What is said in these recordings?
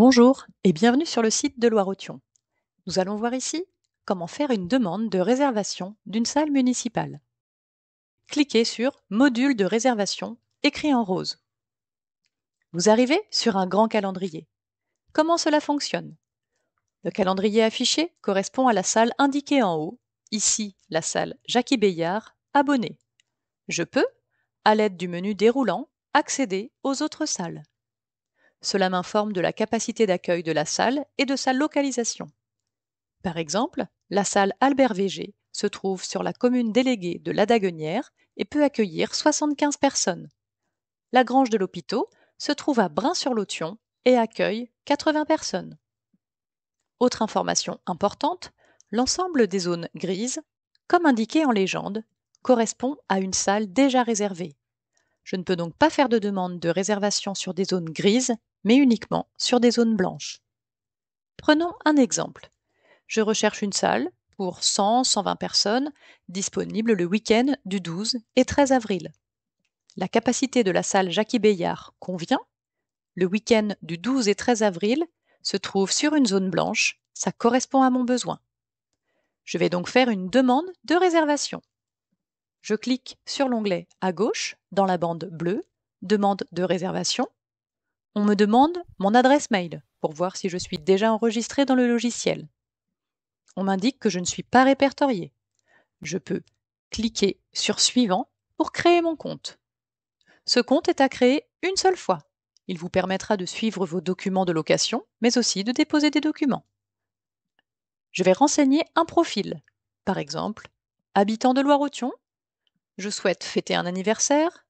Bonjour et bienvenue sur le site de Loire-Othion. Nous allons voir ici comment faire une demande de réservation d'une salle municipale. Cliquez sur Module de réservation, écrit en rose. Vous arrivez sur un grand calendrier. Comment cela fonctionne? Le calendrier affiché correspond à la salle indiquée en haut, ici la salle Jackie Bayard, abonné. Je peux, à l'aide du menu déroulant, accéder aux autres salles. Cela m'informe de la capacité d'accueil de la salle et de sa localisation. Par exemple, la salle Albert Végé se trouve sur la commune déléguée de Ladaguenière et peut accueillir 75 personnes. La Grange de l'Hôpital se trouve à Brain-sur-l'Othion et accueille 80 personnes. Autre information importante, l'ensemble des zones grises, comme indiqué en légende, correspond à une salle déjà réservée. Je ne peux donc pas faire de demande de réservation sur des zones grises, mais uniquement sur des zones blanches. Prenons un exemple. Je recherche une salle pour 100-120 personnes disponible le week-end du 12 et 13 avril. La capacité de la salle Jackie Bayard convient. Le week-end du 12 et 13 avril se trouve sur une zone blanche, ça correspond à mon besoin. Je vais donc faire une demande de réservation. Je clique sur l'onglet à gauche, dans la bande bleue, Demande de réservation. On me demande mon adresse mail pour voir si je suis déjà enregistré dans le logiciel. On m'indique que je ne suis pas répertorié. Je peux cliquer sur Suivant pour créer mon compte. Ce compte est à créer une seule fois. Il vous permettra de suivre vos documents de location, mais aussi de déposer des documents. Je vais renseigner un profil. Par exemple, habitant de Loire-Othion. Je souhaite fêter un anniversaire.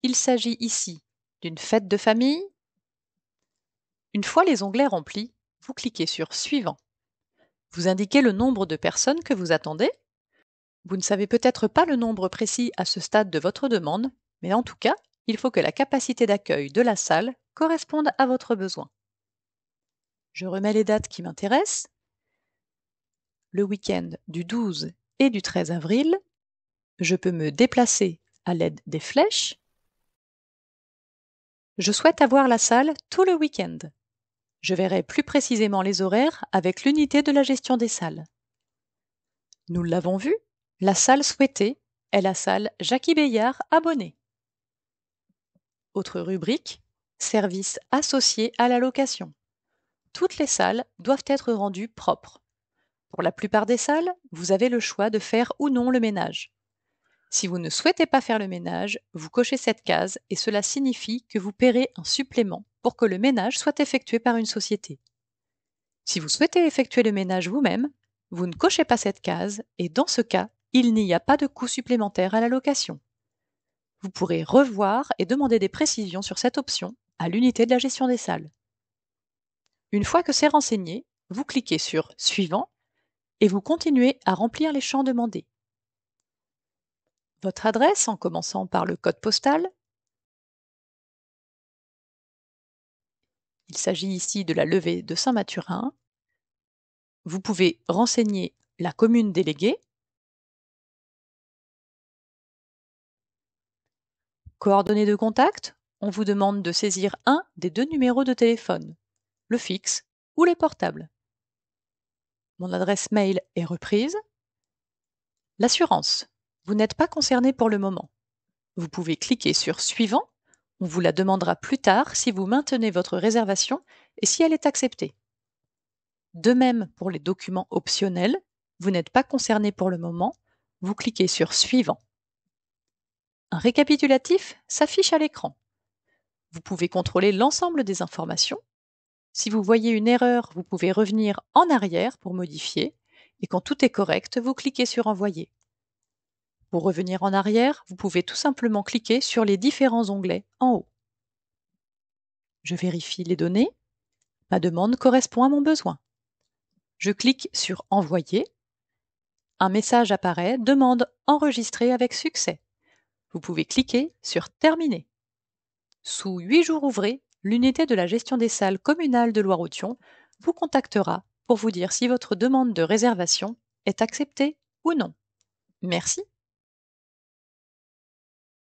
Il s'agit ici d'une fête de famille. Une fois les onglets remplis, vous cliquez sur Suivant. Vous indiquez le nombre de personnes que vous attendez. Vous ne savez peut-être pas le nombre précis à ce stade de votre demande, mais en tout cas, il faut que la capacité d'accueil de la salle corresponde à votre besoin. Je remets les dates qui m'intéressent. Le week-end du 12 et du 13 avril, je peux me déplacer à l'aide des flèches. Je souhaite avoir la salle tout le week-end. Je verrai plus précisément les horaires avec l'unité de la gestion des salles. Nous l'avons vu, la salle souhaitée est la salle Jackie Bayard abonnée. Autre rubrique, services associés à la location. Toutes les salles doivent être rendues propres. Pour la plupart des salles, vous avez le choix de faire ou non le ménage. Si vous ne souhaitez pas faire le ménage, vous cochez cette case et cela signifie que vous paierez un supplément pour que le ménage soit effectué par une société. Si vous souhaitez effectuer le ménage vous-même, vous ne cochez pas cette case et dans ce cas, il n'y a pas de coût supplémentaire à la location. Vous pourrez revoir et demander des précisions sur cette option à l'unité de la gestion des salles. Une fois que c'est renseigné, vous cliquez sur Suivant et vous continuez à remplir les champs demandés. Votre adresse en commençant par le code postal. Il s'agit ici de la levée de Saint-Mathurin. Vous pouvez renseigner la commune déléguée. Coordonnées de contact, on vous demande de saisir un des deux numéros de téléphone, le fixe ou les portables. Mon adresse mail est reprise. L'assurance, vous n'êtes pas concerné pour le moment. Vous pouvez cliquer sur Suivant, on vous la demandera plus tard si vous maintenez votre réservation et si elle est acceptée. De même pour les documents optionnels, vous n'êtes pas concerné pour le moment, vous cliquez sur Suivant. Un récapitulatif s'affiche à l'écran. Vous pouvez contrôler l'ensemble des informations. Si vous voyez une erreur, vous pouvez revenir en arrière pour modifier, et quand tout est correct, vous cliquez sur Envoyer. Pour revenir en arrière, vous pouvez tout simplement cliquer sur les différents onglets en haut. Je vérifie les données. Ma demande correspond à mon besoin. Je clique sur Envoyer. Un message apparaît, demande enregistrée avec succès. Vous pouvez cliquer sur Terminer. Sous 8 jours ouvrés, l'unité de la gestion des salles communales de Loire-Othion vous contactera pour vous dire si votre demande de réservation est acceptée ou non. Merci.